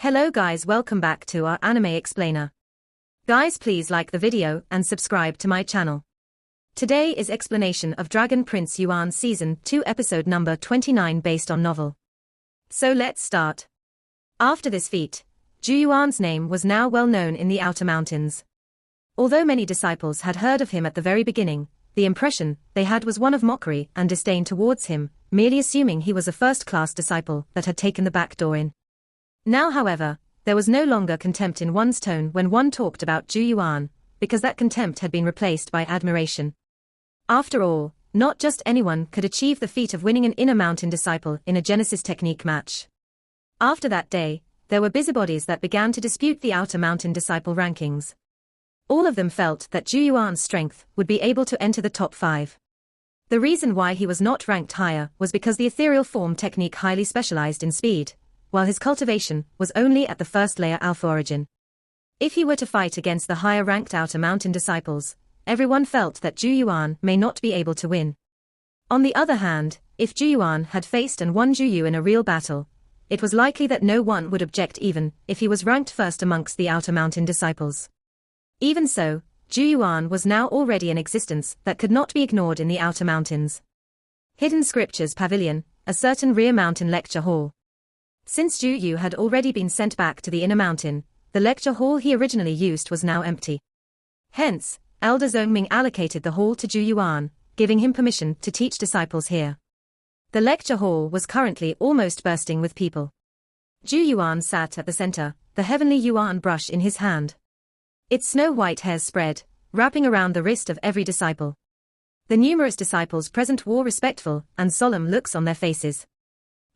Hello guys, welcome back to our anime explainer. Guys, please like the video and subscribe to my channel. Today is explanation of Dragon Prince Yuan Season 2 episode number 29 based on novel. So let's start. After this feat, Zhu Yuan's name was now well known in the Outer Mountains. Although many disciples had heard of him at the very beginning, the impression they had was one of mockery and disdain towards him, merely assuming he was a first-class disciple that had taken the back door in. Now, however, there was no longer contempt in one's tone when one talked about Zhu Yuan, because that contempt had been replaced by admiration. After all, not just anyone could achieve the feat of winning an inner mountain disciple in a Genesis technique match. After that day, there were busybodies that began to dispute the outer mountain disciple rankings. All of them felt that Zhu Yuan's strength would be able to enter the top 5. The reason why he was not ranked higher was because the ethereal form technique highly specialized in speed, while his cultivation was only at the first layer alpha origin. If he were to fight against the higher-ranked outer mountain disciples, everyone felt that Zhu Yuan may not be able to win. On the other hand, if Zhu Yuan had faced and won Zhu Yu in a real battle, it was likely that no one would object even if he was ranked first amongst the outer mountain disciples. Even so, Zhu Yuan was now already an existence that could not be ignored in the outer mountains. Hidden Scriptures Pavilion, a certain rear mountain lecture hall. Since Zhu Yu had already been sent back to the inner mountain, the lecture hall he originally used was now empty. Hence, Elder Zhongming allocated the hall to Zhu Yuan, giving him permission to teach disciples here. The lecture hall was currently almost bursting with people. Zhu Yuan sat at the center, the heavenly Yuan brush in his hand. Its snow-white hairs spread, wrapping around the wrist of every disciple. The numerous disciples present wore respectful and solemn looks on their faces.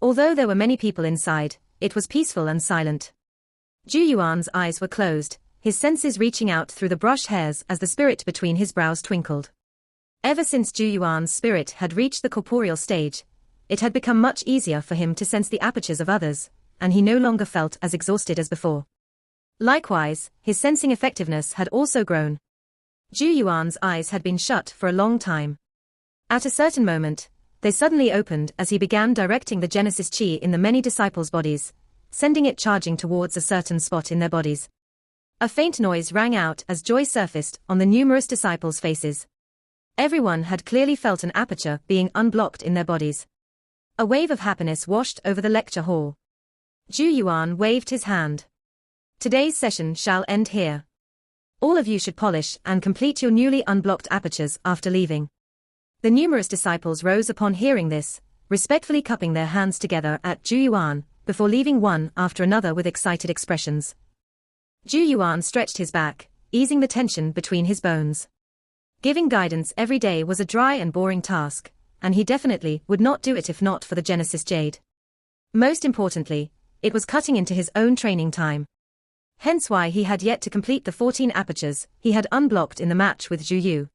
Although there were many people inside, it was peaceful and silent. Zhu Yuan's eyes were closed, his senses reaching out through the brush hairs as the spirit between his brows twinkled. Ever since Zhu Yuan's spirit had reached the corporeal stage, it had become much easier for him to sense the apertures of others, and he no longer felt as exhausted as before. Likewise, his sensing effectiveness had also grown. Zhu Yuan's eyes had been shut for a long time. At a certain moment, they suddenly opened as he began directing the Genesis Chi in the many disciples' bodies, sending it charging towards a certain spot in their bodies. A faint noise rang out as joy surfaced on the numerous disciples' faces. Everyone had clearly felt an aperture being unblocked in their bodies. A wave of happiness washed over the lecture hall. Zhu Yuan waved his hand. Today's session shall end here. All of you should polish and complete your newly unblocked apertures after leaving. The numerous disciples rose upon hearing this, respectfully cupping their hands together at Zhu Yuan, before leaving one after another with excited expressions. Zhu Yuan stretched his back, easing the tension between his bones. Giving guidance every day was a dry and boring task, and he definitely would not do it if not for the Genesis Jade. Most importantly, it was cutting into his own training time. Hence why he had yet to complete the 14 apertures he had unblocked in the match with Zhu Yu.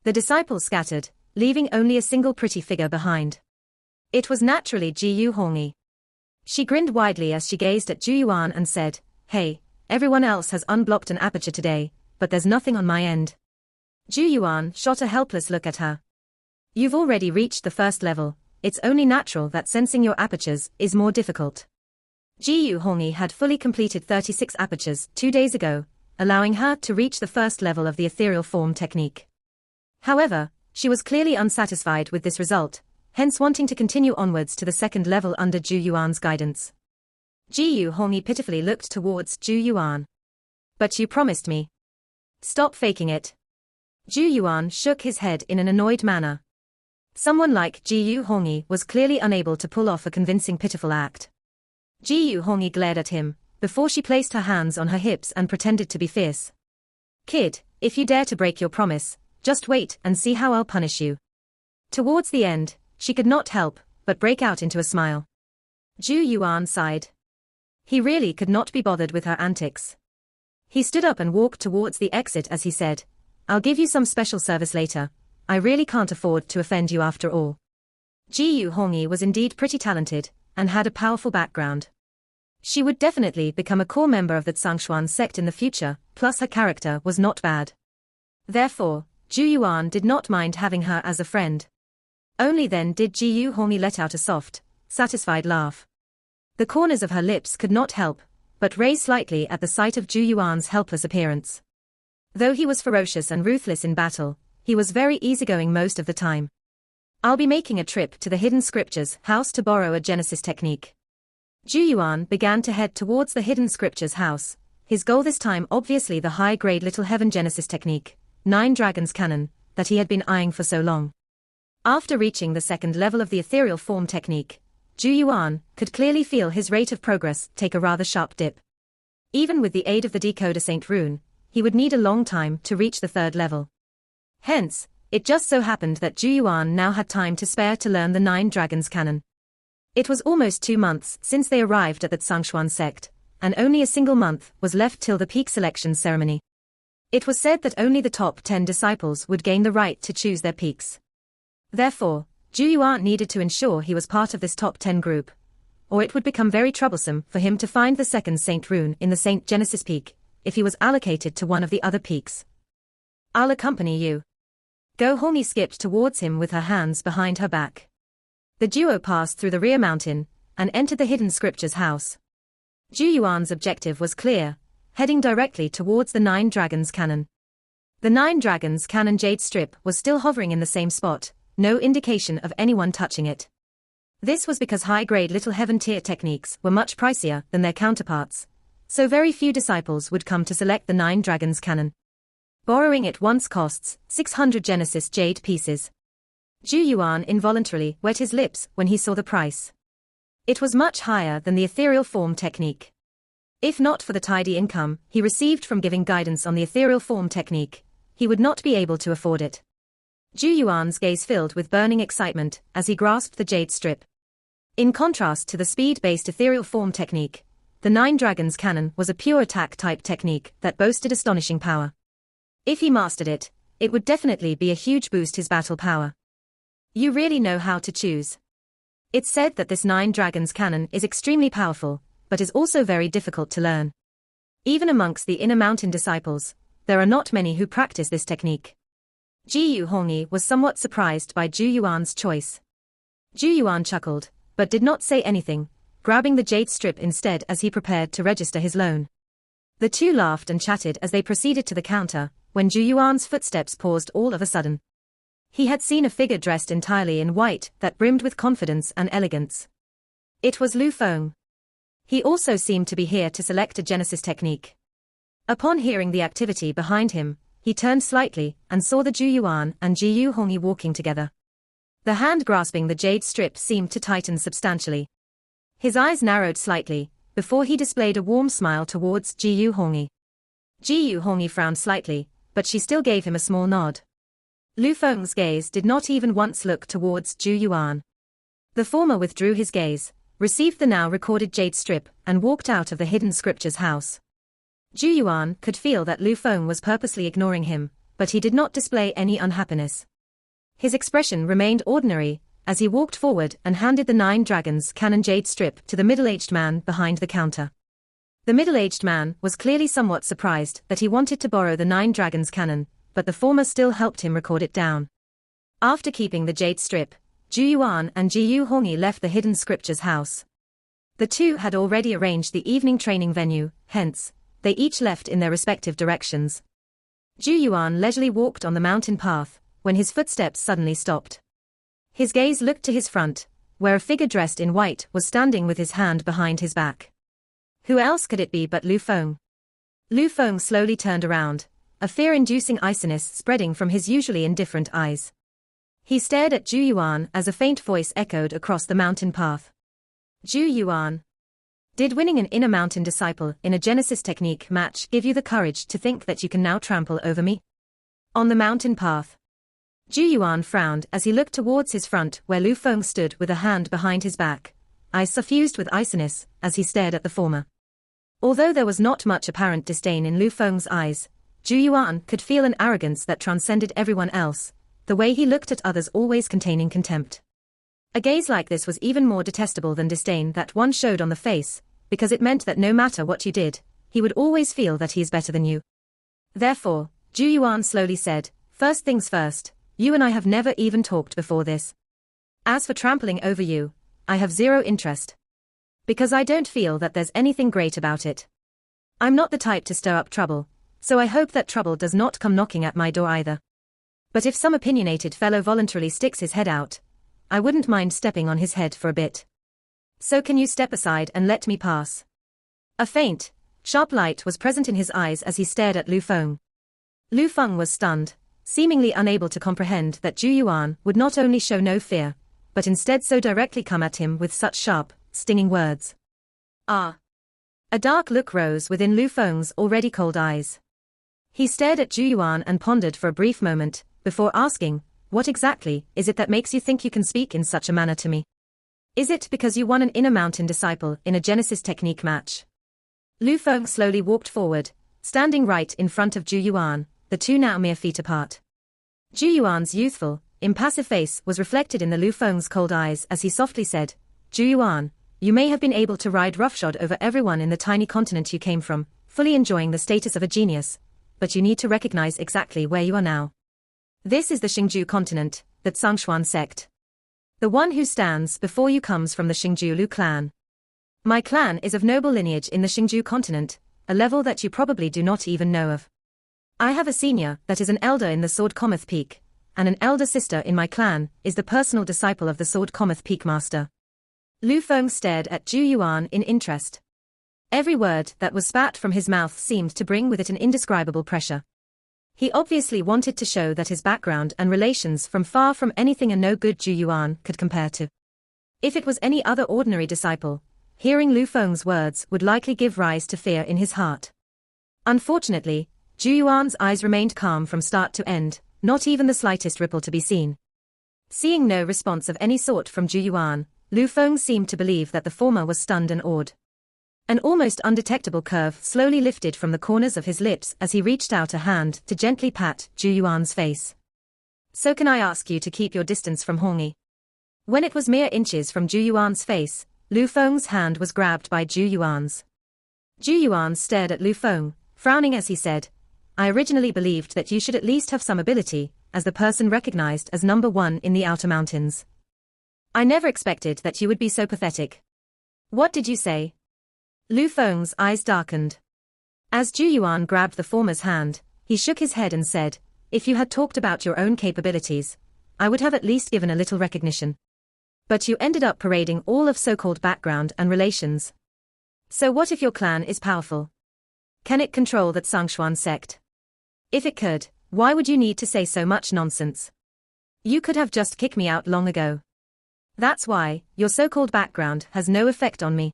The disciples scattered, leaving only a single pretty figure behind. It was naturally Ji Hongi. She grinned widely as she gazed at Zhu Yuan and said, "Hey, everyone else has unblocked an aperture today, but there's nothing on my end." Zhu Yuan shot a helpless look at her. "You've already reached the first level, it's only natural that sensing your apertures is more difficult." Ji Hongi had fully completed 36 apertures 2 days ago, allowing her to reach the first level of the ethereal form technique. However, she was clearly unsatisfied with this result, hence wanting to continue onwards to the second level under Zhu Yuan's guidance. Ji Hongi pitifully looked towards Zhu Yuan. "But you promised me. Stop faking it." Zhu Yuan shook his head in an annoyed manner. Someone like Ji Hongi was clearly unable to pull off a convincing pitiful act. Ji Hongi glared at him, before she placed her hands on her hips and pretended to be fierce. "Kid, if you dare to break your promise, just wait and see how I'll punish you." Towards the end, she could not help but break out into a smile. Zhu Yuan sighed. He really could not be bothered with her antics. He stood up and walked towards the exit as he said, "I'll give you some special service later. I really can't afford to offend you after all." Ji Hongi was indeed pretty talented, and had a powerful background. She would definitely become a core member of the Zhangshuan sect in the future, plus her character was not bad. Therefore, Zhu Yuan did not mind having her as a friend. Only then did Ji Hongi let out a soft, satisfied laugh. The corners of her lips could not help but raised slightly at the sight of Zhu Yuan's helpless appearance. Though he was ferocious and ruthless in battle, he was very easygoing most of the time. "I'll be making a trip to the Hidden Scriptures house to borrow a Genesis technique." Zhu Yuan began to head towards the Hidden Scriptures house, his goal this time obviously the high-grade Little Heaven Genesis technique, 9 Dragons Cannon, that he had been eyeing for so long. After reaching the second level of the ethereal form technique, Zhu Yuan could clearly feel his rate of progress take a rather sharp dip. Even with the aid of the decoder Saint Rune, he would need a long time to reach the third level. Hence, it just so happened that Zhu Yuan now had time to spare to learn the 9 Dragons Cannon. It was almost 2 months since they arrived at the Zhangshuan sect, and only a single month was left till the peak selection ceremony. It was said that only the top 10 disciples would gain the right to choose their peaks. Therefore, Zhu Yuan needed to ensure he was part of this top 10 group, or it would become very troublesome for him to find the second Saint Rune in the Saint Genesis peak, if he was allocated to one of the other peaks. "I'll accompany you." Go Hongi skipped towards him with her hands behind her back. The duo passed through the rear mountain, and entered the Hidden Scriptures house. Zhu Yuan's objective was clear, heading directly towards the 9 Dragons Cannon. The 9 Dragons Cannon jade strip was still hovering in the same spot, no indication of anyone touching it. This was because high-grade Little Heaven tier techniques were much pricier than their counterparts, so very few disciples would come to select the 9 Dragons Cannon. Borrowing it once costs 600 Genesis jade pieces. Zhu Yuan involuntarily wet his lips when he saw the price. It was much higher than the ethereal form technique. If not for the tidy income he received from giving guidance on the ethereal form technique, he would not be able to afford it. Zhu Yuan's gaze filled with burning excitement as he grasped the jade strip. In contrast to the speed-based ethereal form technique, the 9 Dragons Cannon was a pure attack-type technique that boasted astonishing power. If he mastered it, it would definitely be a huge boost his battle power. "You really know how to choose." It's said that this 9 Dragons Cannon is extremely powerful, but is also very difficult to learn. Even amongst the inner mountain disciples, there are not many who practice this technique. Jiyu Hongi was somewhat surprised by Zhu Yuan's choice. Zhu Yuan chuckled, but did not say anything, grabbing the jade strip instead as he prepared to register his loan. The two laughed and chatted as they proceeded to the counter, when Zhu Yuan's footsteps paused all of a sudden. He had seen a figure dressed entirely in white that brimmed with confidence and elegance. It was Lu Feng. He also seemed to be here to select a Genesis technique. Upon hearing the activity behind him, he turned slightly and saw the Zhu Yuan and Jiyu Hongi walking together. The hand grasping the jade strip seemed to tighten substantially. His eyes narrowed slightly, before he displayed a warm smile towards Jiyu Hongi. Jiyu Hongi frowned slightly, but she still gave him a small nod. Lu Feng's gaze did not even once look towards Zhu Yuan. The former withdrew his gaze, received the now recorded jade strip, and walked out of the Hidden Scriptures house. Zhu Yuan could feel that Lu Feng was purposely ignoring him, but he did not display any unhappiness. His expression remained ordinary, as he walked forward and handed the 9 Dragons Cannon jade strip to the middle-aged man behind the counter. The middle-aged man was clearly somewhat surprised that he wanted to borrow the 9 Dragons Cannon, but the former still helped him record it down. After keeping the jade strip, Zhu Yuan and Jiyu Hongi left the Hidden Scriptures house. The two had already arranged the evening training venue, hence, they each left in their respective directions. Zhu Yuan leisurely walked on the mountain path, when his footsteps suddenly stopped. His gaze looked to his front, where a figure dressed in white was standing with his hand behind his back. Who else could it be but Lu Feng? Lu Feng slowly turned around, a fear-inducing iciness spreading from his usually indifferent eyes. He stared at Zhu Yuan as a faint voice echoed across the mountain path. "Zhu Yuan. Did winning an inner mountain disciple in a Genesis technique match give you the courage to think that you can now trample over me?" On the mountain path. Zhu Yuan frowned as he looked towards his front where Lu Feng stood with a hand behind his back, eyes suffused with iciness, as he stared at the former. Although there was not much apparent disdain in Lu Feng's eyes, Zhu Yuan could feel an arrogance that transcended everyone else, the way he looked at others always containing contempt. A gaze like this was even more detestable than disdain that one showed on the face, because it meant that no matter what you did, he would always feel that he is better than you. Therefore, Zhu Yuan slowly said, "First things first, you and I have never even talked before this. As for trampling over you, I have zero interest." Because I don't feel that there's anything great about it. I'm not the type to stir up trouble, so I hope that trouble does not come knocking at my door either. But if some opinionated fellow voluntarily sticks his head out, I wouldn't mind stepping on his head for a bit. So can you step aside and let me pass? A faint, sharp light was present in his eyes as he stared at Lu Feng. Lu Feng was stunned, seemingly unable to comprehend that Zhu Yuan would not only show no fear, but instead so directly come at him with such sharp, stinging words. Ah! A dark look rose within Lu Feng's already cold eyes. He stared at Zhu Yuan and pondered for a brief moment, before asking, "What exactly is it that makes you think you can speak in such a manner to me? Is it because you won an inner mountain disciple in a Genesis technique match?" Lu Feng slowly walked forward, standing right in front of Zhu Yuan, the two now mere feet apart. Zhu Yuan's youthful, impassive face was reflected in the Lu Feng's cold eyes as he softly said, "Zhu Yuan, you may have been able to ride roughshod over everyone in the tiny continent you came from, fully enjoying the status of a genius, but you need to recognize exactly where you are now. This is the Xingju continent, the Zhangshuan sect. The one who stands before you comes from the Xingju Lu clan. My clan is of noble lineage in the Xingju continent, a level that you probably do not even know of. I have a senior that is an elder in the Sword Cometh Peak, and an elder sister in my clan is the personal disciple of the Sword Cometh Peak master." Lu Feng stared at Zhu Yuan in interest. Every word that was spat from his mouth seemed to bring with it an indescribable pressure. He obviously wanted to show that his background and relations from far from anything a no-good Zhu Yuan could compare to. If it was any other ordinary disciple, hearing Lu Feng's words would likely give rise to fear in his heart. Unfortunately, Zhu Yuan's eyes remained calm from start to end, not even the slightest ripple to be seen. Seeing no response of any sort from Zhu Yuan, Lu Feng seemed to believe that the former was stunned and awed. An almost undetectable curve slowly lifted from the corners of his lips as he reached out a hand to gently pat Zhu Yuan's face. "So can I ask you to keep your distance from Hongi?" When it was mere inches from Zhu Yuan's face, Lu Feng's hand was grabbed by Zhu Yuan's. Zhu Yuan stared at Lu Feng, frowning as he said, "I originally believed that you should at least have some ability, as the person recognized as number one in the Outer Mountains. I never expected that you would be so pathetic." "What did you say?" Lu Feng's eyes darkened. As Zhu Yuan grabbed the former's hand, he shook his head and said, "If you had talked about your own capabilities, I would have at least given a little recognition. But you ended up parading all of so-called background and relations. So what if your clan is powerful? Can it control that Zhangshuan sect? If it could, why would you need to say so much nonsense? You could have just kicked me out long ago. That's why, your so-called background has no effect on me."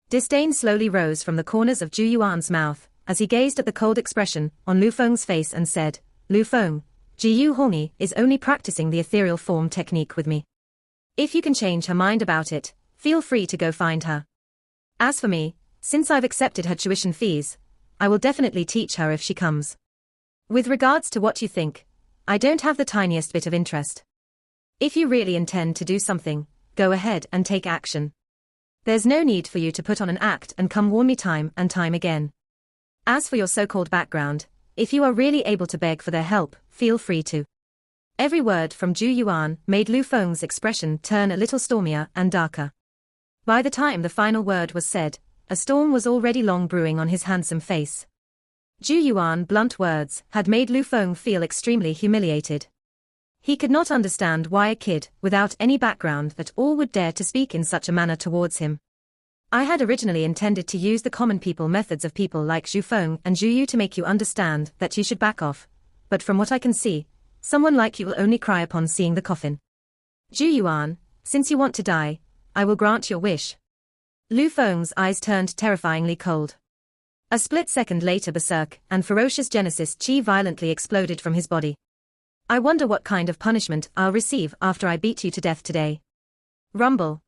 Disdain slowly rose from the corners of Zhu Yuan's mouth, as he gazed at the cold expression on Lu Feng's face and said, "Lu Feng, Jiyu Hongi is only practicing the ethereal form technique with me. If you can change her mind about it, feel free to go find her. As for me, since I've accepted her tuition fees, I will definitely teach her if she comes. With regards to what you think, I don't have the tiniest bit of interest. If you really intend to do something, go ahead and take action. There's no need for you to put on an act and come warn me time and time again. As for your so-called background, if you are really able to beg for their help, feel free to." Every word from Zhu Yuan made Lu Feng's expression turn a little stormier and darker. By the time the final word was said, a storm was already long brewing on his handsome face. Zhu Yuan's blunt words had made Lu Feng feel extremely humiliated. He could not understand why a kid without any background at all would dare to speak in such a manner towards him. "I had originally intended to use the common people methods of people like Zhu Feng and Zhu Yu to make you understand that you should back off, but from what I can see, someone like you will only cry upon seeing the coffin. Zhu Yuan, since you want to die, I will grant your wish." Lu Feng's eyes turned terrifyingly cold. A split second later berserk and ferocious Genesis chi violently exploded from his body. "I wonder what kind of punishment I'll receive after I beat you to death today." Rumble.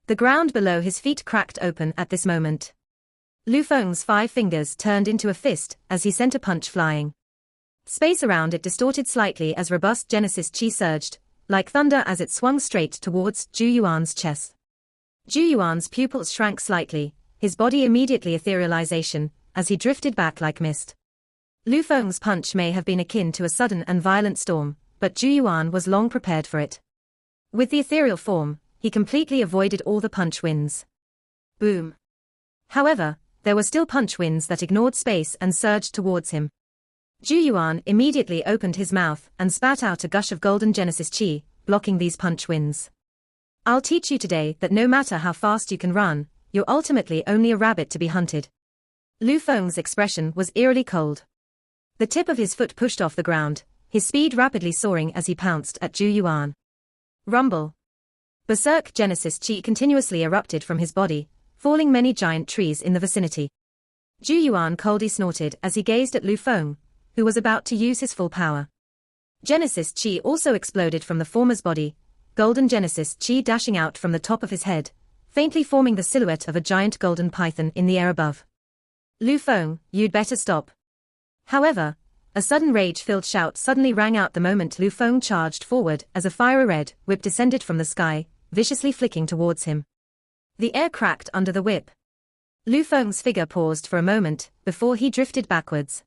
The ground below his feet cracked open at this moment. Lu Feng's 5 fingers turned into a fist as he sent a punch flying. Space around it distorted slightly as robust Genesis chi surged, like thunder as it swung straight towards Zhu Yuan's chest. Zhu Yuan's pupils shrank slightly, his body immediately etherealization, as he drifted back like mist. Lu Feng's punch may have been akin to a sudden and violent storm, but Zhu Yuan was long prepared for it. With the ethereal form, he completely avoided all the punch winds. Boom. However, there were still punch winds that ignored space and surged towards him. Zhu Yuan immediately opened his mouth and spat out a gush of golden Genesis Chi, blocking these punch winds. I'll teach you today that no matter how fast you can run, you're ultimately only a rabbit to be hunted. Lu Feng's expression was eerily cold. The tip of his foot pushed off the ground, his speed rapidly soaring as he pounced at Zhu Yuan. Rumble. Berserk Genesis Chi continuously erupted from his body, falling many giant trees in the vicinity. Zhu Yuan coldly snorted as he gazed at Lu Feng, who was about to use his full power. Genesis Chi also exploded from the former's body, golden Genesis Chi dashing out from the top of his head, faintly forming the silhouette of a giant golden python in the air above. Lu Feng, you'd better stop. However, a sudden rage-filled shout suddenly rang out the moment Lu Feng charged forward as a fiery red whip descended from the sky, viciously flicking towards him. The air cracked under the whip. Lu Feng's figure paused for a moment before he drifted backwards.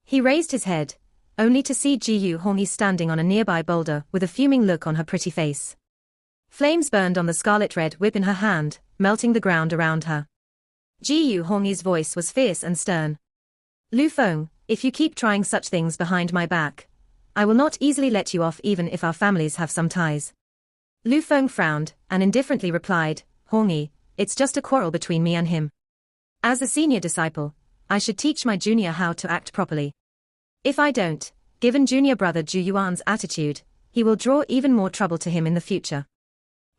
He raised his head, only to see Jiyu Hongyi standing on a nearby boulder with a fuming look on her pretty face. Flames burned on the scarlet-red whip in her hand, melting the ground around her. Jiyu Hongyi's voice was fierce and stern. Lu Feng, if you keep trying such things behind my back, I will not easily let you off even if our families have some ties. Lu Feng frowned and indifferently replied, Hongyi, it's just a quarrel between me and him. As a senior disciple, I should teach my junior how to act properly. If I don't, given junior brother Zhu Yuan's attitude, he will draw even more trouble to him in the future.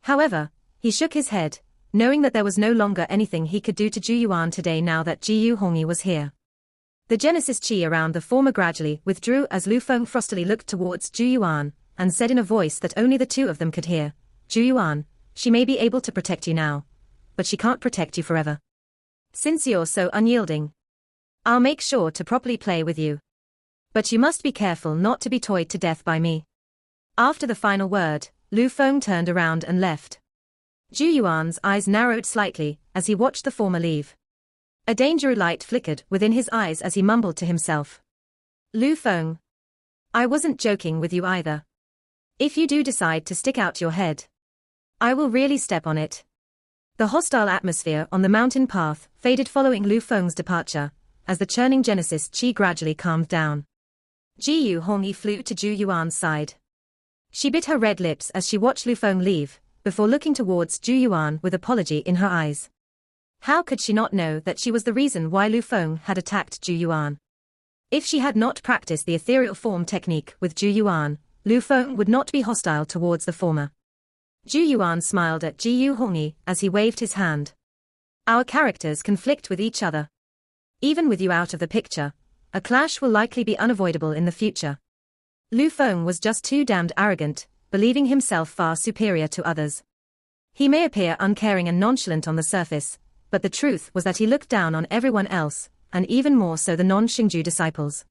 However, he shook his head, knowing that there was no longer anything he could do to Zhu Yuan today now that Jiyu Hongyi was here. The Genesis Chi around the former gradually withdrew as Lu Feng frostily looked towards Zhu Yuan, and said in a voice that only the two of them could hear, Zhu Yuan, she may be able to protect you now, but she can't protect you forever. Since you're so unyielding, I'll make sure to properly play with you. But you must be careful not to be toyed to death by me. After the final word, Lu Feng turned around and left. Zhu Yuan's eyes narrowed slightly as he watched the former leave. A danger light flickered within his eyes as he mumbled to himself. Lu Feng, I wasn't joking with you either. If you do decide to stick out your head, I will really step on it. The hostile atmosphere on the mountain path faded following Lu Feng's departure, as the churning Genesis Chi gradually calmed down. Jiyu Hongyi flew to Zhu Yuan's side. She bit her red lips as she watched Lu Feng leave, before looking towards Zhu Yuan with apology in her eyes. How could she not know that she was the reason why Lu Feng had attacked Zhu Yuan? If she had not practiced the ethereal form technique with Zhu Yuan, Lu Feng would not be hostile towards the former. Zhu Yuan smiled at Jiyu Hongyi as he waved his hand. Our characters conflict with each other. Even with you out of the picture, a clash will likely be unavoidable in the future. Lu Feng was just too damned arrogant, believing himself far superior to others. He may appear uncaring and nonchalant on the surface, but the truth was that he looked down on everyone else, and even more so the non-Xingju disciples.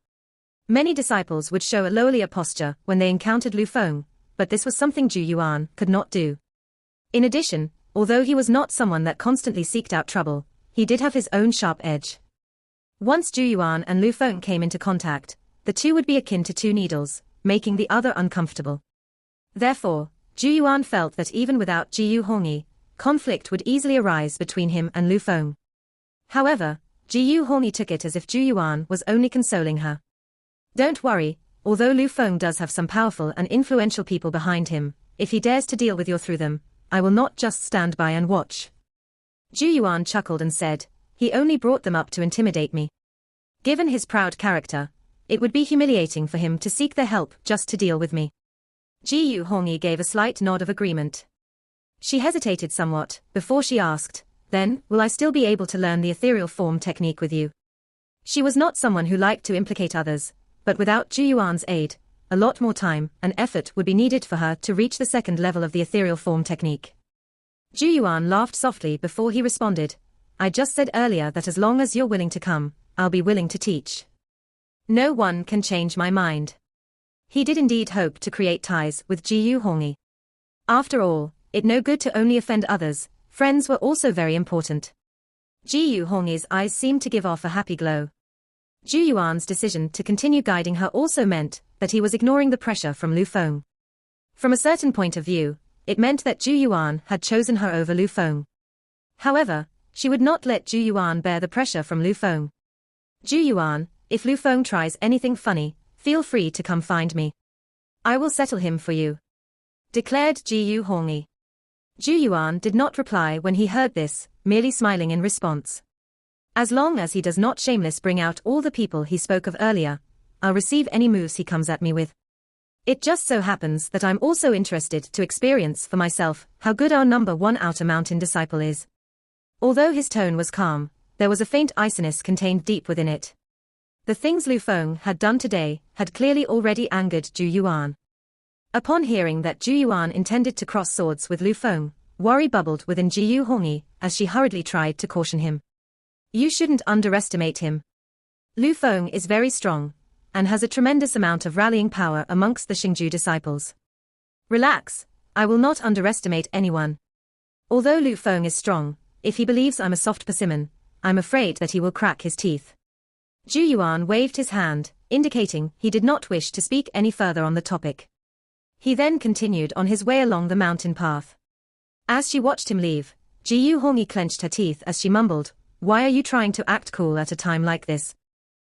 Many disciples would show a lowlier posture when they encountered Lu Feng, but this was something Zhu Yuan could not do. In addition, although he was not someone that constantly seeked out trouble, he did have his own sharp edge. Once Zhu Yuan and Lu Feng came into contact, the two would be akin to two needles, making the other uncomfortable. Therefore, Zhu Yuan felt that even without Jiyu Hongyi, conflict would easily arise between him and Lu Feng. However, Jiyu Hongyi took it as if Zhu Yuan was only consoling her. Don't worry, although Lu Feng does have some powerful and influential people behind him, if he dares to deal with you through them, I will not just stand by and watch. Zhu Yuan chuckled and said, he only brought them up to intimidate me. Given his proud character, it would be humiliating for him to seek their help just to deal with me. Jiyu Hongyi gave a slight nod of agreement. She hesitated somewhat, before she asked, then, will I still be able to learn the ethereal form technique with you? She was not someone who liked to implicate others, but without Zhu Yuan's aid, a lot more time and effort would be needed for her to reach the second level of the ethereal form technique. Zhu Yuan laughed softly before he responded, I just said earlier that as long as you're willing to come, I'll be willing to teach. No one can change my mind. He did indeed hope to create ties with Jiyu Hongyi. After all, it no good to only offend others, friends were also very important. Jiyu Hongyi's eyes seemed to give off a happy glow. Zhu Yuan's decision to continue guiding her also meant that he was ignoring the pressure from Lu Feng. From a certain point of view, it meant that Zhu Yuan had chosen her over Lu Feng. However, She would not let Zhu Yuan bear the pressure from Lu Feng. Zhu Yuan, if Lu Feng tries anything funny, feel free to come find me. I will settle him for you, declared Ji Yu Hongyi. Zhu Yuan did not reply when he heard this, merely smiling in response. As long as he does not shameless bring out all the people he spoke of earlier, I'll receive any moves he comes at me with. It just so happens that I'm also interested to experience for myself how good our number one outer mountain disciple is. Although his tone was calm, there was a faint iciness contained deep within it. The things Lu Feng had done today had clearly already angered Zhu Yuan. Upon hearing that Zhu Yuan intended to cross swords with Lu Feng, worry bubbled within Ji Yu Hongyi as she hurriedly tried to caution him. You shouldn't underestimate him. Lu Feng is very strong, and has a tremendous amount of rallying power amongst the Xingju disciples. Relax, I will not underestimate anyone. Although Lu Feng is strong, if he believes I'm a soft persimmon, I'm afraid that he will crack his teeth. Zhu Yuan waved his hand, indicating he did not wish to speak any further on the topic. He then continued on his way along the mountain path. As she watched him leave, Ji Yu Hongyi clenched her teeth as she mumbled, "Why are you trying to act cool at a time like this?"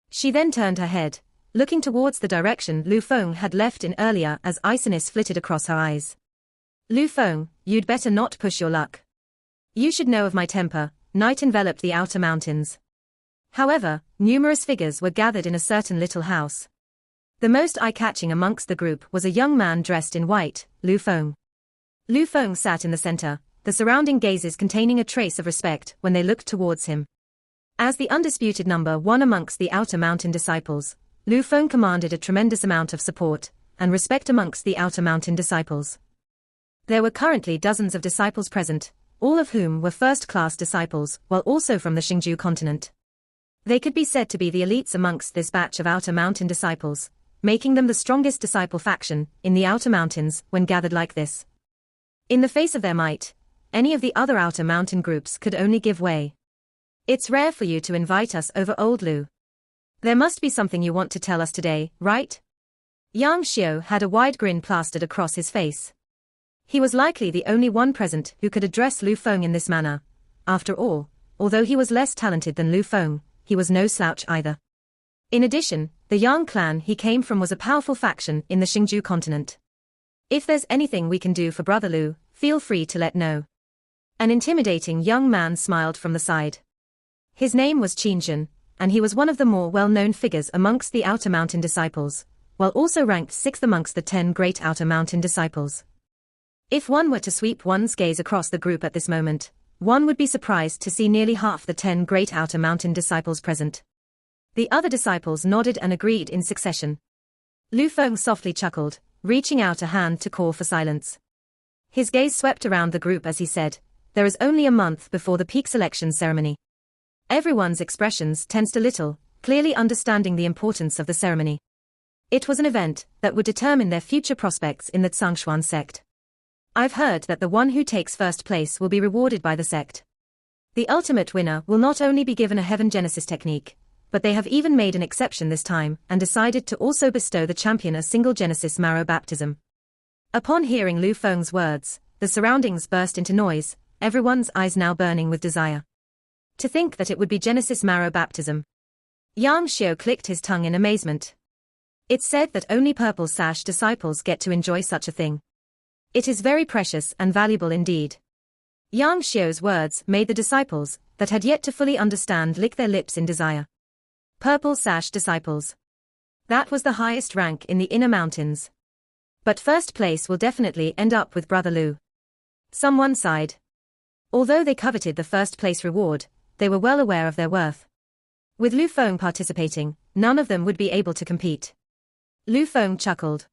She then turned her head, looking towards the direction Lu Feng had left in earlier as iciness flitted across her eyes. Lu Feng, you'd better not push your luck. You should know of my temper. Night enveloped the outer mountains. However, numerous figures were gathered in a certain little house. The most eye-catching amongst the group was a young man dressed in white, Lu Feng. Lu Feng sat in the center, the surrounding gazes containing a trace of respect when they looked towards him. As the undisputed number one amongst the outer mountain disciples, Lu Feng commanded a tremendous amount of support and respect amongst the outer mountain disciples. There were currently dozens of disciples present, all of whom were first-class disciples, while also from the Xingju continent. They could be said to be the elites amongst this batch of outer mountain disciples, making them the strongest disciple faction in the outer mountains when gathered like this. In the face of their might, any of the other outer mountain groups could only give way. It's rare for you to invite us over, old Lu. There must be something you want to tell us today, right? Yang Xiu had a wide grin plastered across his face. He was likely the only one present who could address Lu Feng in this manner. After all, although he was less talented than Lu Feng, he was no slouch either. In addition, the Yang clan he came from was a powerful faction in the Xingju continent. If there's anything we can do for Brother Lu, feel free to let know. An intimidating young man smiled from the side. His name was Qinzhen, and he was one of the more well-known figures amongst the outer mountain disciples, while also ranked 6th amongst the 10 great outer mountain disciples. If one were to sweep one's gaze across the group at this moment, one would be surprised to see nearly half the 10 great outer mountain disciples present. The other disciples nodded and agreed in succession. Lu Feng softly chuckled, reaching out a hand to call for silence. His gaze swept around the group as he said, "There is only a month before the peak selection ceremony." Everyone's expressions tensed a little, clearly understanding the importance of the ceremony. It was an event that would determine their future prospects in the Zhangshuan sect. I've heard that the one who takes first place will be rewarded by the sect. The ultimate winner will not only be given a Heaven Genesis technique, but they have even made an exception this time and decided to also bestow the champion a single Genesis marrow baptism. Upon hearing Lu Feng's words, the surroundings burst into noise, everyone's eyes now burning with desire. To think that it would be Genesis marrow baptism. Yang Xiu clicked his tongue in amazement. It's said that only purple sash disciples get to enjoy such a thing. It is very precious and valuable indeed. Yang Xiu's words made the disciples, that had yet to fully understand, lick their lips in desire. Purple sash disciples. That was the highest rank in the inner mountains. But first place will definitely end up with Brother Lu. Someone sighed. Although they coveted the first place reward, they were well aware of their worth. With Lu Feng participating, none of them would be able to compete. Lu Feng chuckled.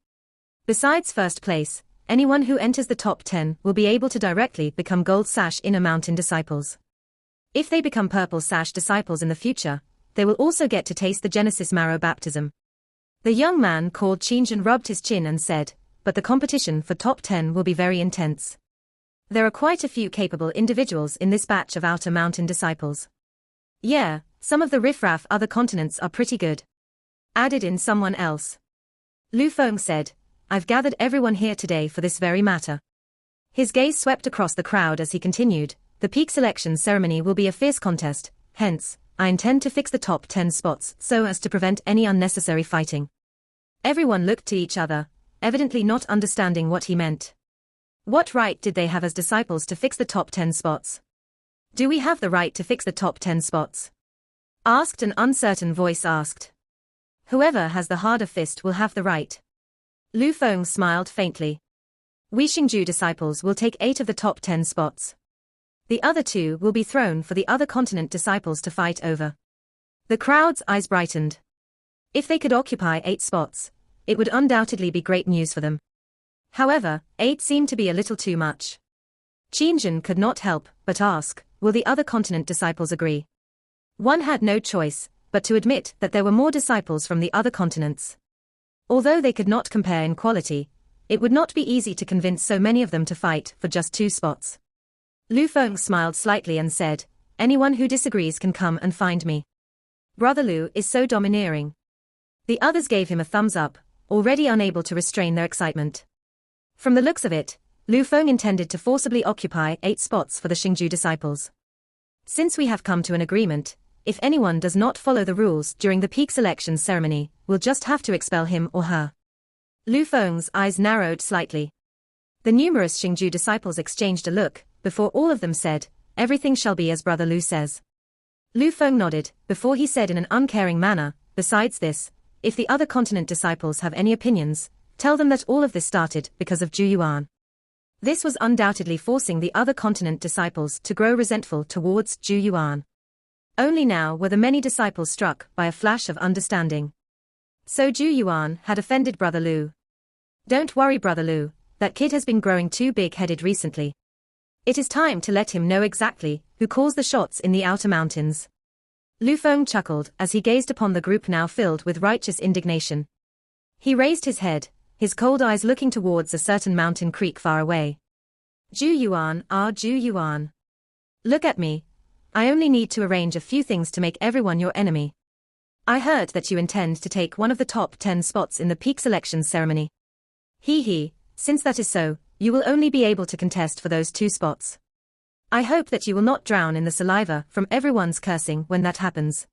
Besides first place, anyone who enters the top 10 will be able to directly become Gold Sash Inner Mountain disciples. If they become Purple Sash disciples in the future, they will also get to taste the Genesis marrow baptism. The young man called Qinzhen rubbed his chin and said, but the competition for top 10 will be very intense. There are quite a few capable individuals in this batch of outer mountain disciples. Yeah, some of the riffraff other continents are pretty good. Added in someone else. Lu Feng said, I've gathered everyone here today for this very matter. His gaze swept across the crowd as he continued, the peak selection ceremony will be a fierce contest, hence, I intend to fix the top 10 spots so as to prevent any unnecessary fighting. Everyone looked to each other, evidently not understanding what he meant. What right did they have as disciples to fix the top 10 spots? Do we have the right to fix the top 10 spots? Asked an uncertain voice asked. Whoever has the harder fist will have the right. Lu Feng smiled faintly. We Xingju disciples will take 8 of the top 10 spots. The other 2 will be thrown for the other continent disciples to fight over. The crowd's eyes brightened. If they could occupy 8 spots, it would undoubtedly be great news for them. However, 8 seemed to be a little too much. Qinzhen could not help but ask, will the other continent disciples agree? One had no choice but to admit that there were more disciples from the other continents. Although they could not compare in quality, it would not be easy to convince so many of them to fight for just 2 spots. Lu Feng smiled slightly and said, anyone who disagrees can come and find me. Brother Lu is so domineering. The others gave him a thumbs up, already unable to restrain their excitement. From the looks of it, Lu Feng intended to forcibly occupy 8 spots for the Xingju disciples. Since we have come to an agreement, if anyone does not follow the rules during the peak selection ceremony, we'll just have to expel him or her. Lu Feng's eyes narrowed slightly. The numerous Xingju disciples exchanged a look, before all of them said, everything shall be as Brother Lu says. Lu Feng nodded, before he said in an uncaring manner, besides this, if the other continent disciples have any opinions, tell them that all of this started because of Zhu Yuan. This was undoubtedly forcing the other continent disciples to grow resentful towards Zhu Yuan. Only now were the many disciples struck by a flash of understanding. So Zhu Yuan had offended Brother Lu. Don't worry Brother Lu, that kid has been growing too big-headed recently. It is time to let him know exactly who calls the shots in the outer mountains. Lu Feng chuckled as he gazed upon the group now filled with righteous indignation. He raised his head, his cold eyes looking towards a certain mountain creek far away. Zhu Yuan. Look at me. I only need to arrange a few things to make everyone your enemy. I heard that you intend to take one of the top 10 spots in the peak selection ceremony. Since that is so, you will only be able to contest for those 2 spots. I hope that you will not drown in the saliva from everyone's cursing when that happens.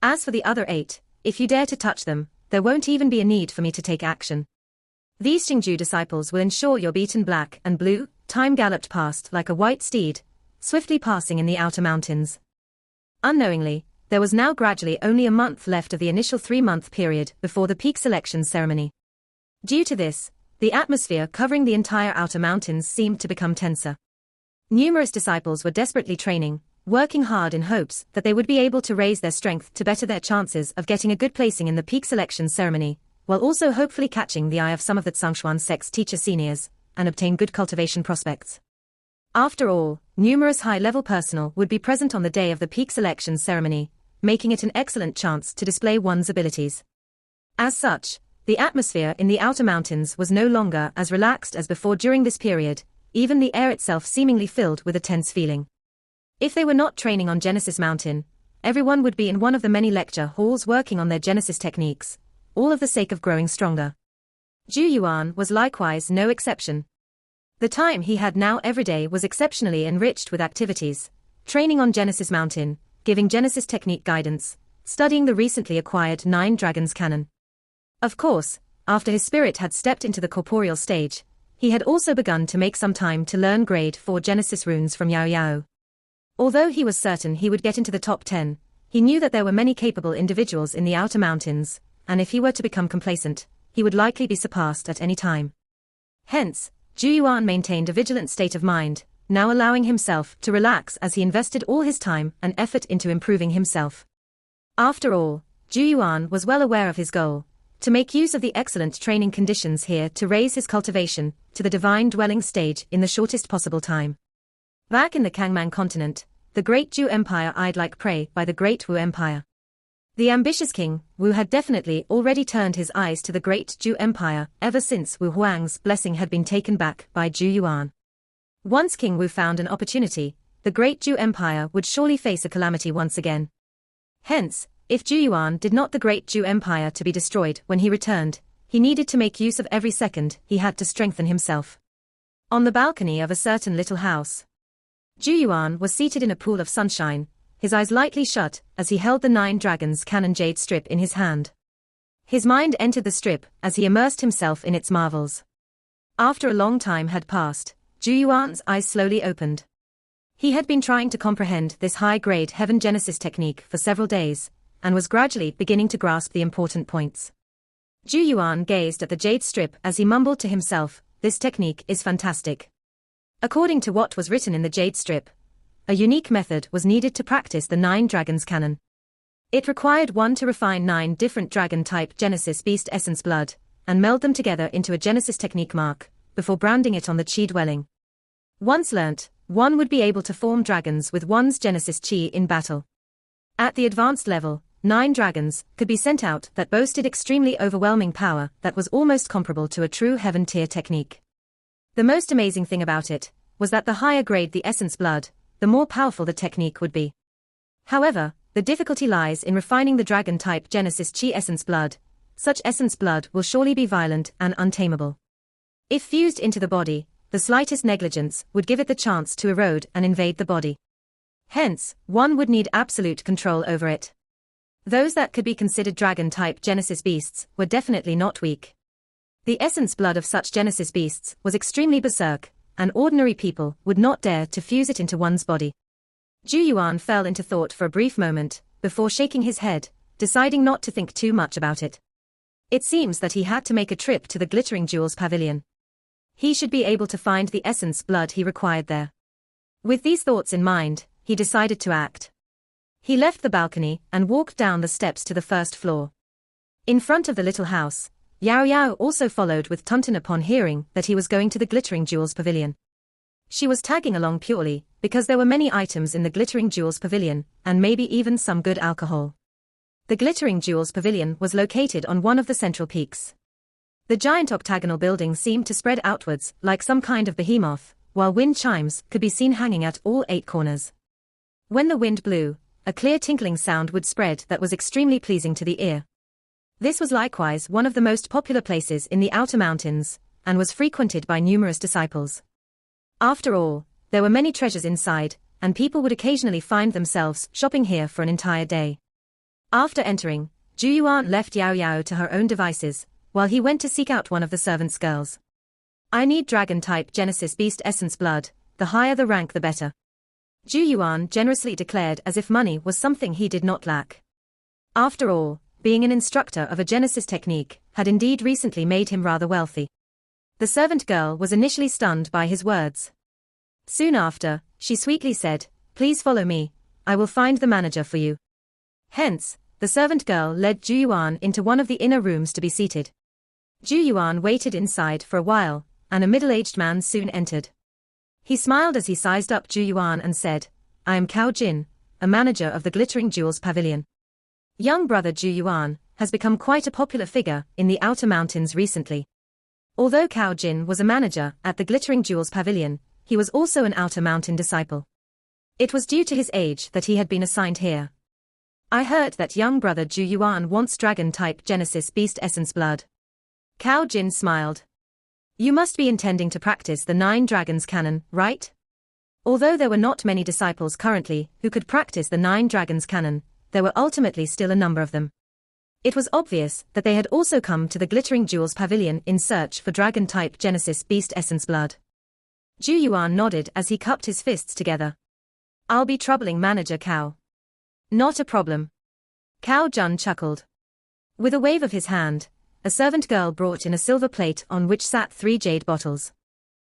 As for the other 8, if you dare to touch them, there won't even be a need for me to take action. These Xingju disciples will ensure you're beaten black and blue. Time galloped past like a white steed, swiftly passing in the outer mountains. Unknowingly, there was now gradually only a month left of the initial 3-month period before the peak selection ceremony. Due to this, the atmosphere covering the entire outer mountains seemed to become tenser. Numerous disciples were desperately training, working hard in hopes that they would be able to raise their strength to better their chances of getting a good placing in the peak selection ceremony, while also hopefully catching the eye of some of the Zhongshuan sect's teacher seniors, and obtain good cultivation prospects. After all, numerous high-level personnel would be present on the day of the peak selection ceremony, making it an excellent chance to display one's abilities. As such, the atmosphere in the outer mountains was no longer as relaxed as before during this period, even the air itself seemingly filled with a tense feeling. If they were not training on Genesis Mountain, everyone would be in one of the many lecture halls working on their Genesis techniques, all of the sake of growing stronger. Zhu Yuan was likewise no exception. The time he had now every day was exceptionally enriched with activities, training on Genesis Mountain, giving Genesis technique guidance, studying the recently acquired 9 Dragons canon. Of course, after his spirit had stepped into the corporeal stage, he had also begun to make some time to learn grade 4 Genesis runes from Yao Yao. Although he was certain he would get into the top 10, he knew that there were many capable individuals in the outer mountains, and if he were to become complacent, he would likely be surpassed at any time. Hence, Zhu Yuan maintained a vigilant state of mind, now allowing himself to relax as he invested all his time and effort into improving himself. After all, Zhu Yuan was well aware of his goal, to make use of the excellent training conditions here to raise his cultivation to the divine dwelling stage in the shortest possible time. Back in the Kangman continent, the great Zhu Empire eyed like prey by the great Wu Empire. The ambitious king, Wu, had definitely already turned his eyes to the great Zhu Empire ever since Wu Huang's blessing had been taken back by Zhu Yuan. Once King Wu found an opportunity, the great Zhu Empire would surely face a calamity once again. Hence, if Zhu Yuan did not the great Zhu Empire to be destroyed when he returned, he needed to make use of every second he had to strengthen himself. On the balcony of a certain little house, Zhu Yuan was seated in a pool of sunshine, his eyes lightly shut as he held the 9 Dragons Cannon jade strip in his hand. His mind entered the strip as he immersed himself in its marvels. After a long time had passed, Zhu Yuan's eyes slowly opened. He had been trying to comprehend this high-grade heaven genesis technique for several days, and was gradually beginning to grasp the important points. Zhu Yuan gazed at the jade strip as he mumbled to himself, "This technique is fantastic." According to what was written in the jade strip, a unique method was needed to practice the 9 Dragons Cannon. It required one to refine 9 different dragon-type Genesis beast essence blood, and meld them together into a Genesis technique mark, before branding it on the Chi dwelling. Once learnt, one would be able to form dragons with one's Genesis Chi in battle. At the advanced level, 9 dragons could be sent out that boasted extremely overwhelming power that was almost comparable to a true heaven tier technique. The most amazing thing about it was that the higher grade the essence blood, the more powerful the technique would be. However, the difficulty lies in refining the dragon-type Genesis Chi essence blood. Such essence blood will surely be violent and untamable. If fused into the body, the slightest negligence would give it the chance to erode and invade the body. Hence, one would need absolute control over it. Those that could be considered dragon-type Genesis beasts were definitely not weak. The essence blood of such Genesis beasts was extremely berserk, and ordinary people would not dare to fuse it into one's body. Zhu Yuan fell into thought for a brief moment, before shaking his head, deciding not to think too much about it. It seems that he had to make a trip to the Glittering Jewels Pavilion. He should be able to find the essence blood he required there. With these thoughts in mind, he decided to act. He left the balcony and walked down the steps to the first floor. In front of the little house, Yao Yao also followed with Tunton upon hearing that he was going to the Glittering Jewels Pavilion. She was tagging along purely because there were many items in the Glittering Jewels Pavilion, and maybe even some good alcohol. The Glittering Jewels Pavilion was located on one of the central peaks. The giant octagonal building seemed to spread outwards like some kind of behemoth, while wind chimes could be seen hanging at all 8 corners. When the wind blew, a clear tinkling sound would spread that was extremely pleasing to the ear. This was likewise one of the most popular places in the outer mountains, and was frequented by numerous disciples. After all, there were many treasures inside, and people would occasionally find themselves shopping here for an entire day. After entering, Zhu Yuan left Yao Yao to her own devices, while he went to seek out one of the servants' girls. "I need dragon-type Genesis beast essence blood, the higher the rank the better," Zhu Yuan generously declared, as if money was something he did not lack. After all, being an instructor of a Genesis technique had indeed recently made him rather wealthy. The servant girl was initially stunned by his words. Soon after, she sweetly said, "Please follow me, I will find the manager for you." Hence, the servant girl led Zhu Yuan into one of the inner rooms to be seated. Zhu Yuan waited inside for a while, and a middle-aged man soon entered. He smiled as he sized up Zhu Yuan and said, "I am Cao Jin, a manager of the Glittering Jewels Pavilion." Young brother Zhu Yuan has become quite a popular figure in the outer mountains recently. Although Cao Jin was a manager at the Glittering Jewels Pavilion, he was also an outer mountain disciple. It was due to his age that he had been assigned here. "I heard that young brother Zhu Yuan wants dragon-type Genesis beast essence blood." Cao Jin smiled. "You must be intending to practice the 9 Dragons Cannon, right?" Although there were not many disciples currently who could practice the 9 Dragons Cannon, there were ultimately still a number of them. It was obvious that they had also come to the Glittering Jewels Pavilion in search for dragon-type Genesis beast essence blood. Zhu Yuan nodded as he cupped his fists together. "I'll be troubling Manager Cao." "Not a problem." Cao Jun chuckled. With a wave of his hand, a servant girl brought in a silver plate on which sat 3 jade bottles.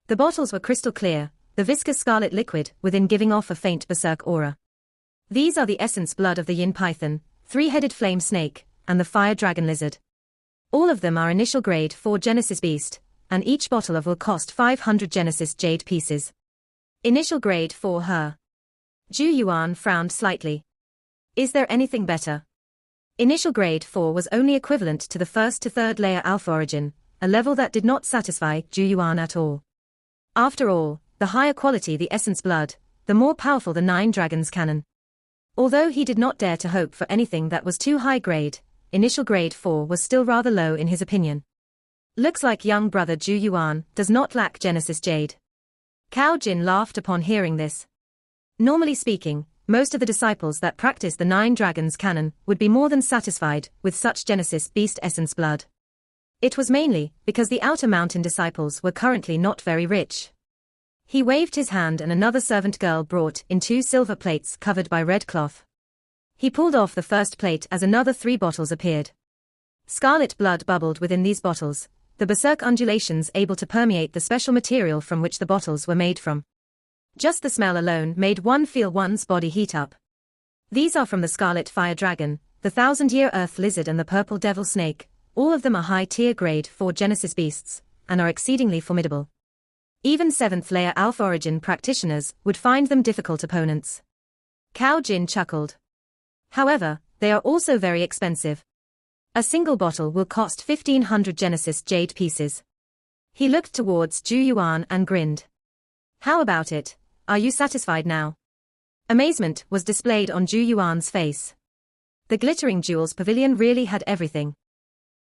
The bottles were crystal clear, the viscous scarlet liquid within giving off a faint berserk aura. "These are the essence blood of the yin python, 3-headed flame snake, and the fire dragon lizard. All of them are initial grade 4 Genesis beast, and each bottle of will cost 500 Genesis jade pieces." "Initial grade 4 her." Zhu Yuan frowned slightly. "Is there anything better?" Initial grade 4 was only equivalent to the 1st to 3rd layer alpha origin, a level that did not satisfy Zhu Yuan at all. After all, the higher quality the essence blood, the more powerful the 9 Dragons Cannon. Although he did not dare to hope for anything that was too high grade, initial grade 4 was still rather low in his opinion. "Looks like young brother Zhu Yuan does not lack Genesis jade." Cao Jin laughed upon hearing this. Normally speaking, most of the disciples that practice the 9 dragons canon would be more than satisfied with such Genesis beast essence blood. It was mainly because the outer mountain disciples were currently not very rich. He waved his hand and another servant girl brought in 2 silver plates covered by red cloth. He pulled off the first plate as another 3 bottles appeared. Scarlet blood bubbled within these bottles, the berserk undulations able to permeate the special material from which the bottles were made from. Just the smell alone made one feel one's body heat up. These are from the scarlet fire dragon, the 1000-year earth lizard and the purple devil snake. All of them are high-tier grade 4 Genesis beasts, and are exceedingly formidable. Even 7th layer Alpha Origin practitioners would find them difficult opponents. Cao Jin chuckled. However, they are also very expensive. A single bottle will cost 1500 Genesis jade pieces. He looked towards Zhu Yuan and grinned. How about it? Are you satisfied now? Amazement was displayed on Zhu Yuan's face. The glittering jewels pavilion really had everything.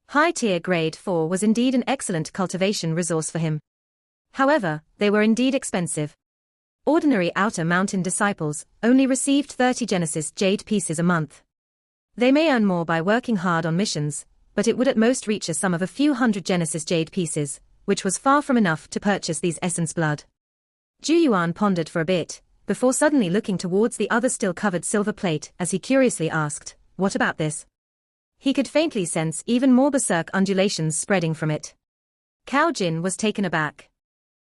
High-tier grade 4 was indeed an excellent cultivation resource for him. However, they were indeed expensive. Ordinary outer mountain disciples only received 30 Genesis jade pieces a month. They may earn more by working hard on missions, but it would at most reach a sum of a few hundred Genesis jade pieces, which was far from enough to purchase these essence blood. Zhu Yuan pondered for a bit, before suddenly looking towards the other still covered silver plate as he curiously asked, "What about this?" He could faintly sense even more berserk undulations spreading from it. Cao Jin was taken aback.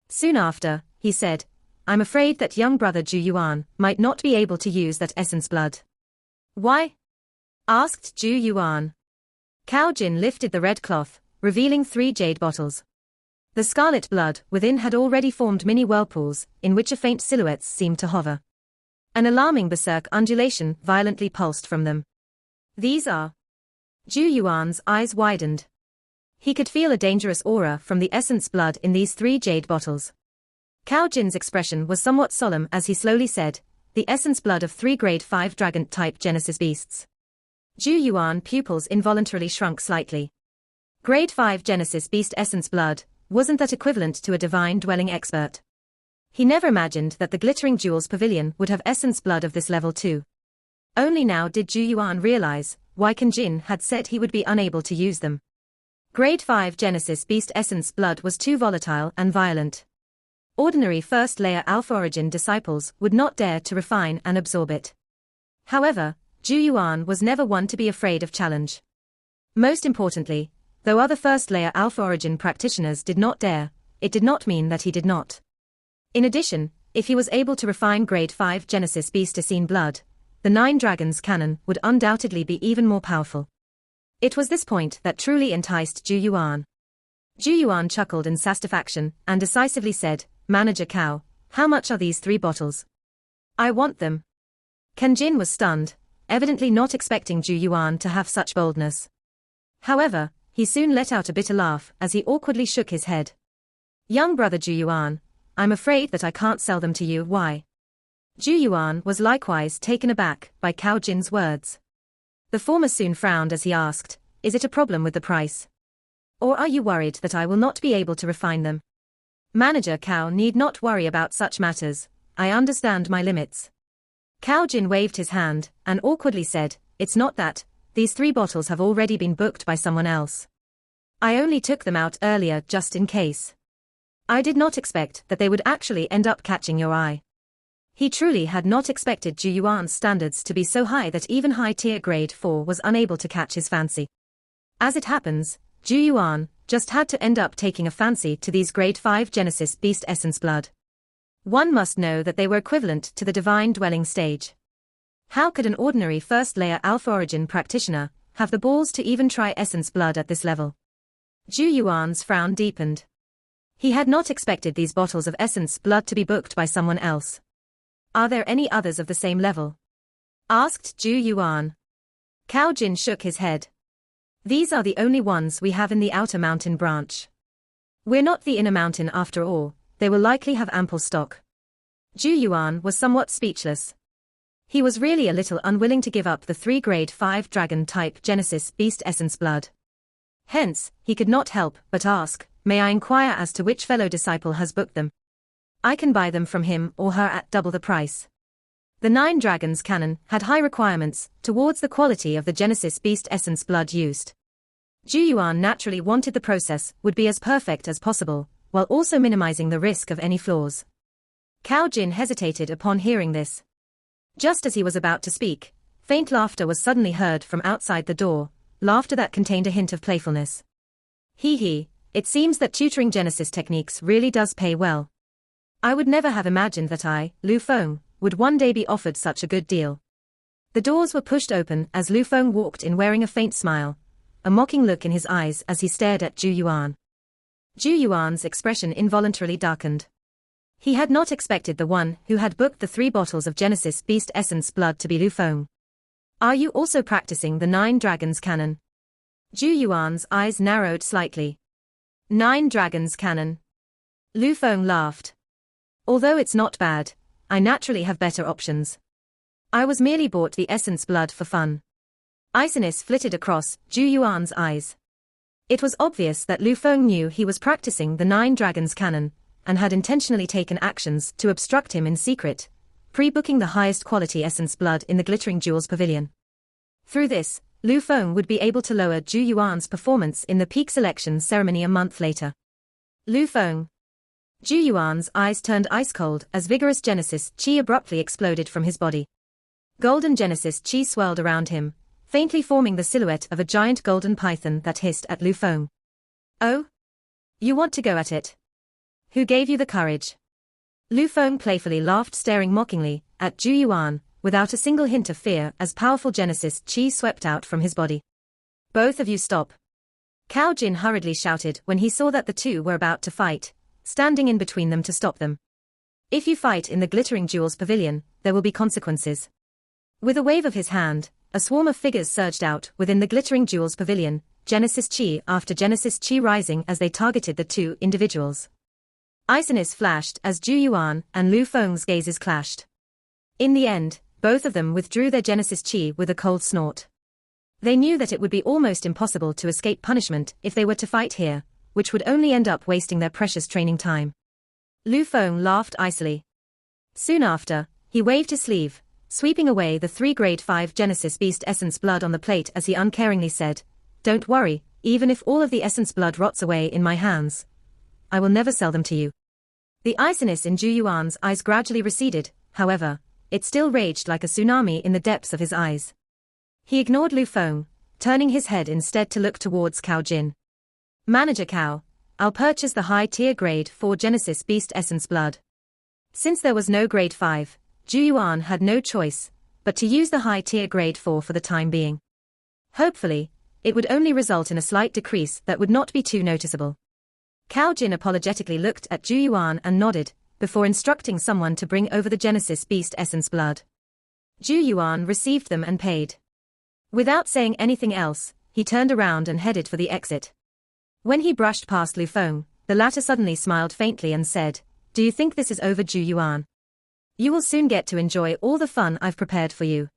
Soon after, he said, "I'm afraid that young brother Zhu Yuan might not be able to use that essence blood." "Why?" asked Zhu Yuan. Cao Jin lifted the red cloth, revealing 3 jade bottles. The scarlet blood within had already formed mini whirlpools, in which a faint silhouettes seemed to hover. An alarming berserk undulation violently pulsed from them. "These are..." Zhu Yuan's eyes widened. He could feel a dangerous aura from the essence blood in these 3 jade bottles. Cao Jin's expression was somewhat solemn as he slowly said, "The essence blood of 3 grade 5 dragon-type Genesis beasts." Zhu Yuan pupils involuntarily shrunk slightly. Grade 5 Genesis beast essence blood, wasn't that equivalent to a divine dwelling expert? He never imagined that the glittering jewels pavilion would have essence blood of this level too. Only now did Zhu Yuan realize why Can Jin had said he would be unable to use them. Grade 5 Genesis beast essence blood was too volatile and violent. Ordinary first layer Alpha Origin disciples would not dare to refine and absorb it. However, Zhu Yuan was never one to be afraid of challenge. Most importantly, though other first-layer Alpha Origin practitioners did not dare, it did not mean that he did not. In addition, if he was able to refine Grade 5 Genesis Beastacine blood, the 9 Dragons canon would undoubtedly be even more powerful. It was this point that truly enticed Zhu Yuan. Zhu Yuan chuckled in satisfaction and decisively said, "Manager Cao, how much are these 3 bottles? I want them." Can Jin was stunned, evidently not expecting Zhu Yuan to have such boldness. However, he soon let out a bitter laugh as he awkwardly shook his head. "Young brother Zhu Yuan, I'm afraid that I can't sell them to you. Why?" Zhu Yuan was likewise taken aback by Cao Jin's words. The former soon frowned as he asked, "Is it a problem with the price? Or are you worried that I will not be able to refine them?" "Manager Cao need not worry about such matters, I understand my limits." Cao Jin waved his hand and awkwardly said, "It's not that. These 3 bottles have already been booked by someone else. I only took them out earlier just in case. I did not expect that they would actually end up catching your eye." He truly had not expected Zhu Yuan's standards to be so high that even high-tier grade 4 was unable to catch his fancy. As it happens, Zhu Yuan just had to end up taking a fancy to these grade 5 Genesis beast essence blood. One must know that they were equivalent to the divine dwelling stage. How could an ordinary first-layer Alpha Origin practitioner have the balls to even try essence blood at this level? Zhu Yuan's frown deepened. He had not expected these bottles of essence blood to be booked by someone else. "Are there any others of the same level?" asked Zhu Yuan. Cao Jin shook his head. "These are the only ones we have in the outer mountain branch. We're not the inner mountain after all, they will likely have ample stock." Zhu Yuan was somewhat speechless. He was really a little unwilling to give up the 3 grade 5 dragon-type Genesis beast essence blood. Hence, he could not help but ask, "May I inquire as to which fellow disciple has booked them? I can buy them from him or her at double the price." The 9 Dragons canon had high requirements towards the quality of the Genesis Beast Essence blood used. Zhu Yuan naturally wanted the process would be as perfect as possible, while also minimizing the risk of any flaws. Cao Jin hesitated upon hearing this. Just as he was about to speak, faint laughter was suddenly heard from outside the door, laughter that contained a hint of playfulness. Hee, it seems that tutoring Genesis techniques really does pay well. I would never have imagined that I, Lu Feng, would one day be offered such a good deal. The doors were pushed open as Lu Feng walked in wearing a faint smile, a mocking look in his eyes as he stared at Zhu Yuan. Zhu Yuan's expression involuntarily darkened. He had not expected the one who had booked the 3 bottles of Genesis Beast Essence blood to be Lu Feng. Are you also practicing the 9 Dragons canon? Zhu Yuan's eyes narrowed slightly. 9 Dragons canon. Lu Feng laughed. Although it's not bad, I naturally have better options. I was merely bought the essence blood for fun. Iciness flitted across Zhu Yuan's eyes. It was obvious that Lu Feng knew he was practicing the 9 Dragons canon, and had intentionally taken actions to obstruct him in secret, pre-booking the highest quality essence blood in the Glittering Jewels Pavilion. Through this, Lu Feng would be able to lower Zhu Yuan's performance in the peak selection ceremony a month later. Lu Feng. Zhu Yuan's eyes turned ice-cold as vigorous Genesis Qi abruptly exploded from his body. Golden Genesis Qi swirled around him, faintly forming the silhouette of a giant golden python that hissed at Lu Feng. Oh? You want to go at it? Who gave you the courage? Lu Feng playfully laughed, staring mockingly at Zhu Yuan, without a single hint of fear as powerful Genesis Qi swept out from his body. Both of you stop. Cao Jin hurriedly shouted when he saw that the two were about to fight, standing in between them to stop them. If you fight in the Glittering Jewels Pavilion, there will be consequences. With a wave of his hand, a swarm of figures surged out within the Glittering Jewels Pavilion, Genesis Qi after Genesis Qi rising as they targeted the 2 individuals. Iciness flashed as Zhu Yuan and Lu Feng's gazes clashed. In the end, both of them withdrew their Genesis Qi with a cold snort. They knew that it would be almost impossible to escape punishment if they were to fight here, which would only end up wasting their precious training time. Lu Feng laughed icily. Soon after, he waved his sleeve, sweeping away the 3 Grade 5 Genesis Beast Essence blood on the plate as he uncaringly said, "Don't worry, even if all of the essence blood rots away in my hands, I will never sell them to you." The iciness in Zhu Yuan's eyes gradually receded, however, it still raged like a tsunami in the depths of his eyes. He ignored Lu Feng, turning his head instead to look towards Cao Jin. "Manager Cao, I'll purchase the high-tier Grade 4 Genesis Beast Essence blood." Since there was no Grade 5, Zhu Yuan had no choice but to use the high-tier Grade 4 for the time being. Hopefully, it would only result in a slight decrease that would not be too noticeable. Cao Jin apologetically looked at Zhu Yuan and nodded, before instructing someone to bring over the Genesis Beast Essence blood. Zhu Yuan received them and paid. Without saying anything else, he turned around and headed for the exit. When he brushed past Lu Feng, the latter suddenly smiled faintly and said, "Do you think this is over, Zhu Yuan? You will soon get to enjoy all the fun I've prepared for you."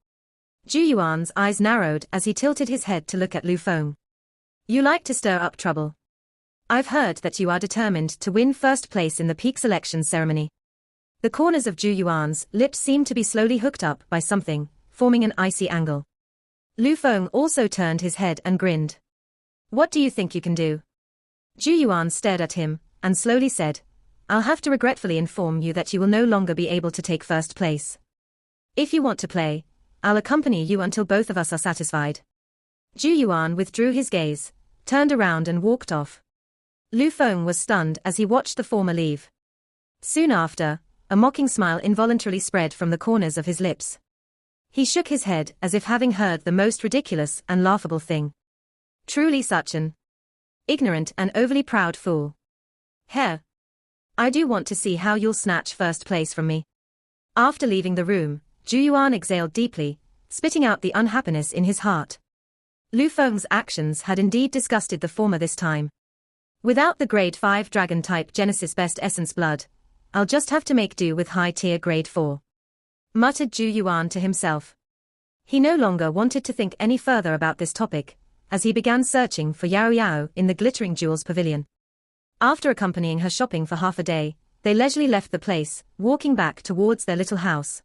Zhu Yuan's eyes narrowed as he tilted his head to look at Lu Feng. "You like to stir up trouble. I've heard that you are determined to win first place in the peak selection ceremony." The corners of Zhu Yuan's lips seemed to be slowly hooked up by something, forming an icy angle. Lu Feng also turned his head and grinned. "What do you think you can do?" Zhu Yuan stared at him, and slowly said, "I'll have to regretfully inform you that you will no longer be able to take first place. If you want to play, I'll accompany you until both of us are satisfied." Zhu Yuan withdrew his gaze, turned around and walked off. Lu Feng was stunned as he watched the former leave. Soon after, a mocking smile involuntarily spread from the corners of his lips. He shook his head as if having heard the most ridiculous and laughable thing. Truly such an ignorant and overly proud fool. Heh. I do want to see how you'll snatch first place from me. After leaving the room, Zhu Yuan exhaled deeply, spitting out the unhappiness in his heart. Lu Feng's actions had indeed disgusted the former this time. Without the Grade 5 Dragon-type Genesis Best Essence blood, I'll just have to make do with high-tier Grade 4. Muttered Zhu Yuan to himself. He no longer wanted to think any further about this topic, as he began searching for Yao Yao in the Glittering Jewels Pavilion. After accompanying her shopping for half a day, they leisurely left the place, walking back towards their little house.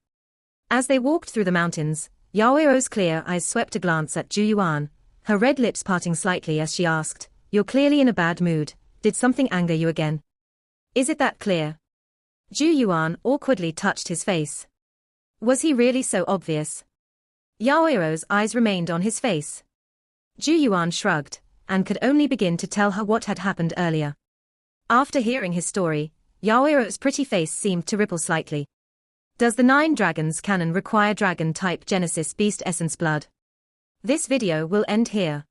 As they walked through the mountains, Yaoiro's clear eyes swept a glance at Zhu Yuan, her red lips parting slightly as she asked, "You're clearly in a bad mood. Did something anger you again? Is it that clear?" Zhu Yuan awkwardly touched his face. Was he really so obvious? Yaoiro's eyes remained on his face. Zhu Yuan shrugged, and could only begin to tell her what had happened earlier. After hearing his story, Yaoiro's pretty face seemed to ripple slightly. Does the 9 Dragons canon require dragon-type Genesis Beast Essence blood? This video will end here.